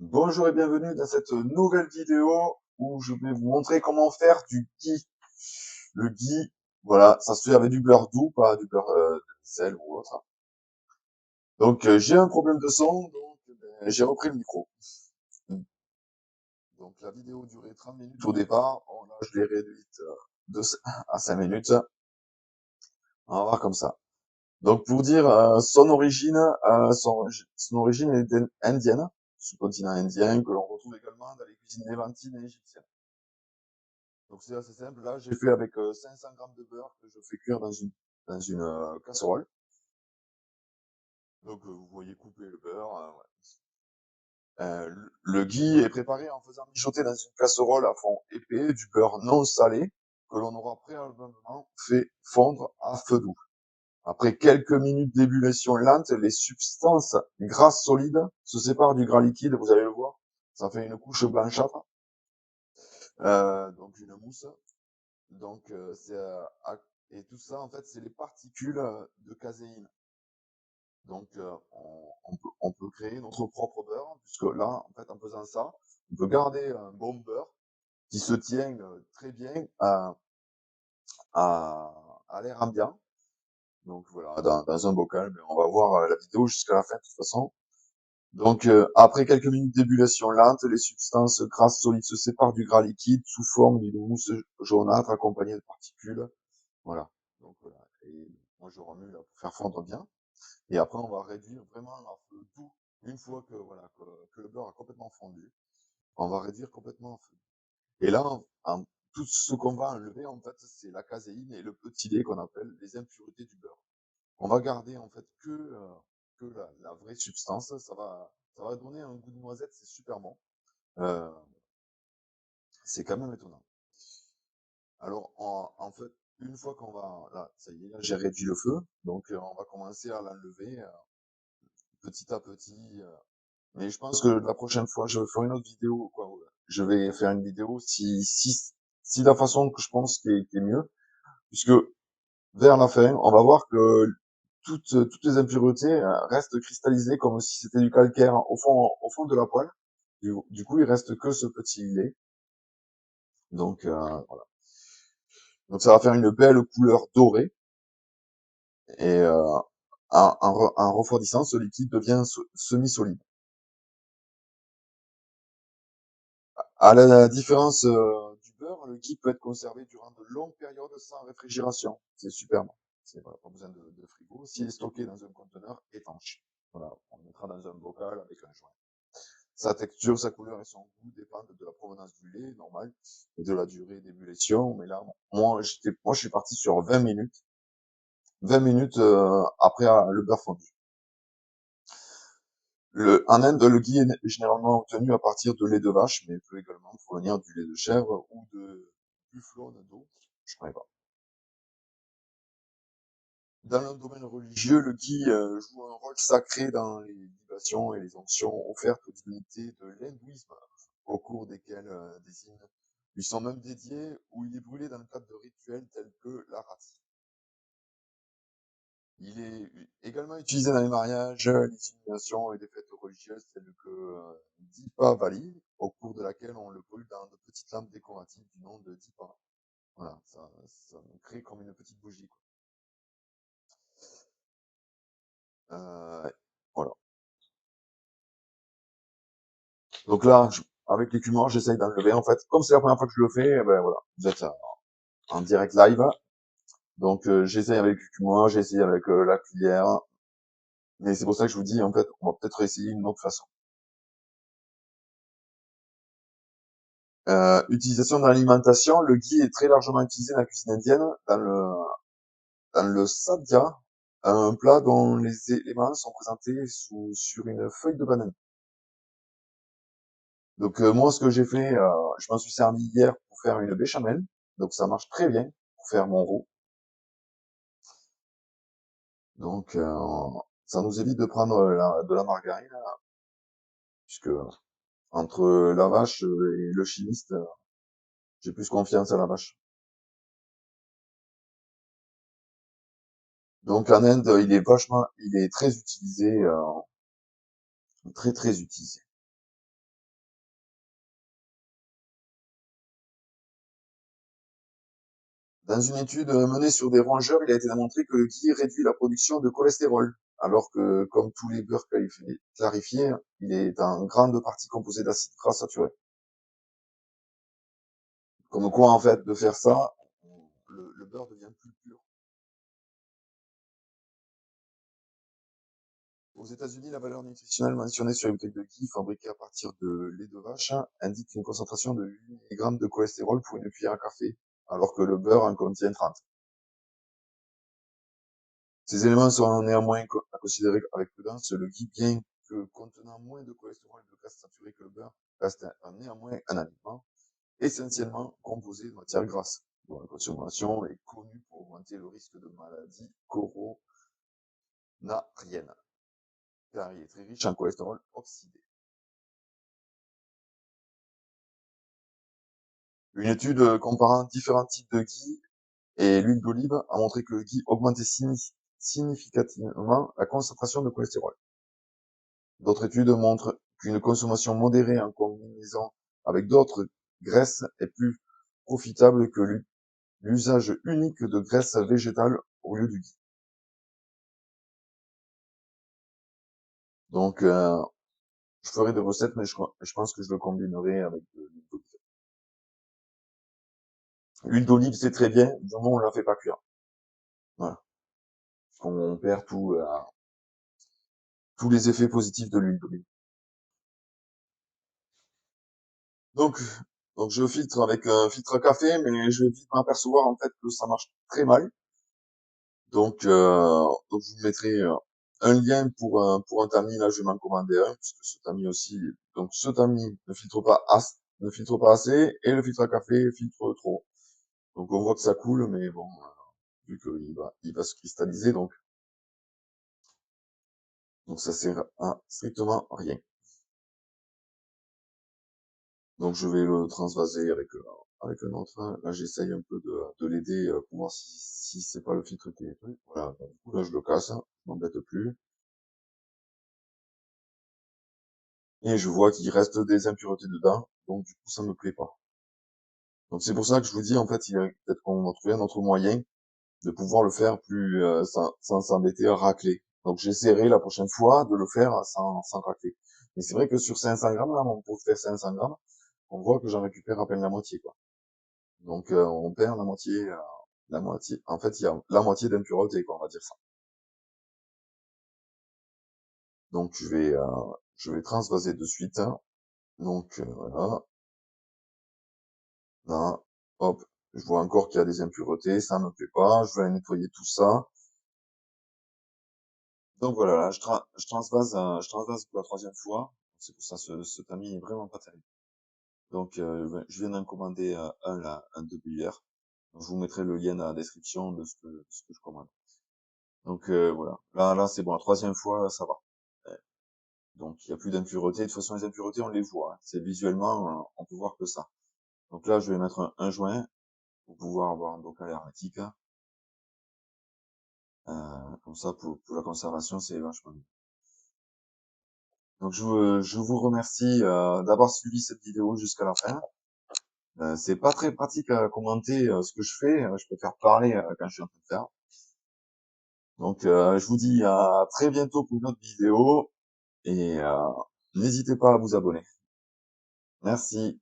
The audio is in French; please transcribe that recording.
Bonjour et bienvenue dans cette nouvelle vidéo où je vais vous montrer comment faire du ghee. Le ghee, voilà, ça se fait avec du beurre doux, pas du beurre de sel ou autre. Donc j'ai un problème de son, donc j'ai repris le micro. Donc la vidéo durait 30 minutes au départ, bon, là je l'ai réduite à 5 minutes. On va voir comme ça. Donc pour dire son origine est indienne, sous-continent indien, que l'on retrouve également dans les cuisines levantines et égyptiennes. Donc c'est assez simple. Là, j'ai fait avec 500 grammes de beurre que je fais cuire dans une casserole. Donc vous voyez couper le beurre. Ouais. Le ghee est préparé en faisant mijoter dans une casserole à fond épais du beurre non salé que l'on aura préalablement fait fondre à feu doux. Après quelques minutes d'ébullition lente, les substances grasses solides se séparent du gras liquide. Vous allez le voir, ça fait une couche blanchâtre, donc une mousse. Donc, et tout ça, en fait, c'est les particules de caséine. Donc, on peut créer notre propre beurre, puisque là, en fait, en faisant ça, on peut garder un bon beurre qui se tient très bien à l'air ambiant. Donc voilà, dans un bocal, mais on va voir la vidéo jusqu'à la fin de toute façon. Donc, après quelques minutes d'ébullition lente, les substances grasses solides se séparent du gras liquide sous forme d'une mousse jaunâtre accompagnée de particules. Voilà. Donc voilà. Et moi je remue là pour faire fondre bien. Et après on va réduire vraiment à feu doux. Une fois que voilà que le beurre a complètement fondu, on va réduire complètement à feu. Et là, tout ce qu'on va enlever en fait, c'est la caséine et le petit lait qu'on appelle les impuretés du beurre. On va garder en fait que la vraie substance. Ça va donner un goût de noisette, c'est super bon. Euh, c'est quand même étonnant. Alors en fait, une fois qu'on va là, ça y est, là, j'ai réduit le feu, donc on va commencer à l'enlever petit à petit. Mais je pense que la prochaine fois, je vais faire une autre vidéo, quoi. Ouais. Je vais faire une vidéo si la façon que je pense qui est mieux, puisque vers la fin, on va voir que toutes les impuretés restent cristallisées comme si c'était du calcaire au fond de la poêle. Du coup, il reste que ce petit lait. Donc voilà. Donc ça va faire une belle couleur dorée et en refroidissant, ce liquide devient semi-solide. À la différence du beurre, le ghee peut être conservé durant de longues périodes sans réfrigération. C'est superbe. C'est voilà, pas besoin de frigo. S'il est stocké dans un conteneur étanche. Voilà, on le mettra dans un bocal avec un joint. Sa texture, sa couleur et son goût dépendent de la provenance du lait, normal, et de la durée d'ébullition. Mais là, moi, je suis parti sur 20 minutes. 20 minutes après le beurre fondu. En Inde, le ghee est généralement obtenu à partir de lait de vache, mais peut également provenir du lait de chèvre ou de bufflone d'eau. Je ne connais pas. Dans le domaine religieux, le ghee joue un rôle sacré dans les libations et les onctions offertes aux divinités de l'hindouisme, au cours desquelles des hymnes lui sont même dédiés, où il est brûlé dans le cadre de rituels tels que l'arati. Il est également utilisé dans les mariages, les illuminations et des fêtes religieuses telles que Deepavali, au cours de laquelle on le brûle dans de petites lampes décoratives du nom de Deepa. Voilà, ça crée comme une petite bougie, quoi. Voilà. Donc là, avec l'écumeur, j'essaye d'enlever. En fait, comme c'est la première fois que je le fais, eh ben voilà, vous êtes en direct live. Donc j'essaye avec l'écumeur, j'essaye avec la cuillère. Mais c'est pour ça que je vous dis, en fait, on va peut-être essayer une autre façon. Utilisation dans l'alimentation, le ghee est très largement utilisé dans la cuisine indienne, dans le sadhya, un plat dont les éléments sont présentés sur une feuille de banane. Donc moi, ce que j'ai fait, je m'en suis servi hier pour faire une béchamel, donc ça marche très bien pour faire mon roux. Donc ça nous évite de prendre de la margarine, puisque entre la vache et le chimiste, j'ai plus confiance à la vache. Donc en Inde, il est très utilisé, très très utilisé. Dans une étude menée sur des rongeurs, il a été démontré que le ghee réduit la production de cholestérol, alors que, comme tous les beurres clarifiés, il est en grande partie composé d'acides gras saturés. Comme quoi, en fait, de faire ça, le beurre devient plus pur. Aux États-Unis, la valeur nutritionnelle mentionnée sur les bouteilles de ghee fabriquées à partir de lait de vache indique une concentration de 8 mg de cholestérol pour une cuillère à café, alors que le beurre en contient 30. Ces éléments sont néanmoins à considérer avec prudence. Le ghee, bien que contenant moins de cholestérol et de graisse saturée que le beurre, reste néanmoins un aliment essentiellement composé de matières grasses, dont la consommation est connue pour augmenter le risque de maladies coronariennes, car il est très riche en cholestérol oxydé. Une étude comparant différents types de ghee et l'huile d'olive a montré que le ghee augmentait significativement la concentration de cholestérol. D'autres études montrent qu'une consommation modérée en combinaison avec d'autres graisses est plus profitable que l'usage unique de graisses végétales au lieu du ghee. Donc, je ferai des recettes, mais je pense que je le combinerai avec de l'huile d'olive. L'huile d'olive, c'est très bien, du moment où on la fait pas cuire. Voilà. Parce qu'on perd tous les effets positifs de l'huile d'olive. Donc, donc je filtre avec un filtre à café, mais je vais vite m'apercevoir en fait que ça marche très mal. Donc je vous mettrai un lien pour un tamis. Là, je vais m'en commander un puisque ce tamis aussi. Donc ce tamis ne filtre pas assez et le filtre à café filtre trop. Donc on voit que ça coule, mais bon, vu il va se cristalliser, donc ça sert à strictement rien. Donc je vais le transvaser avec un autre. Là, j'essaye un peu de l'aider pour voir si c'est pas le filtre qui est truc. Voilà. Donc, du coup, là, je le casse, je m'embête plus. Et je vois qu'il reste des impuretés dedans, donc du coup, ça me plaît pas. Donc c'est pour ça que je vous dis, en fait, il y a peut-être qu'on va trouver un autre moyen de pouvoir le faire plus sans s'embêter à racler. Donc j'essaierai la prochaine fois de le faire sans racler. Mais c'est vrai que sur 500 grammes, là, on peut faire 500 grammes, on voit que j'en récupère à peine la moitié, quoi. Donc on perd la moitié, la moitié. En fait, il y a la moitié d'impureté, quoi, on va dire ça. Donc je vais transvaser de suite, hein. Donc voilà, là, hop, je vois encore qu'il y a des impuretés, ça me plaît pas, je vais aller nettoyer tout ça. Donc voilà, là, je transvase pour la troisième fois. C'est pour ça ce tamis est vraiment pas terrible. Donc je viens d'en commander un là, un de Buyer. Je vous mettrai le lien dans la description de ce que je commande. Donc voilà, là c'est bon, la troisième fois ça va. Euh, Donc il y a plus d'impuretés. De toute façon les impuretés on les voit, hein. C'est visuellement on peut voir que ça. Donc là je vais mettre un joint pour pouvoir avoir un bocal hermétique. Comme ça pour la conservation c'est vachement mieux. Donc je vous remercie d'avoir suivi cette vidéo jusqu'à la fin. C'est pas très pratique à commenter ce que je fais. Je préfère parler quand je suis en train de faire. Donc je vous dis à très bientôt pour une autre vidéo et n'hésitez pas à vous abonner. Merci.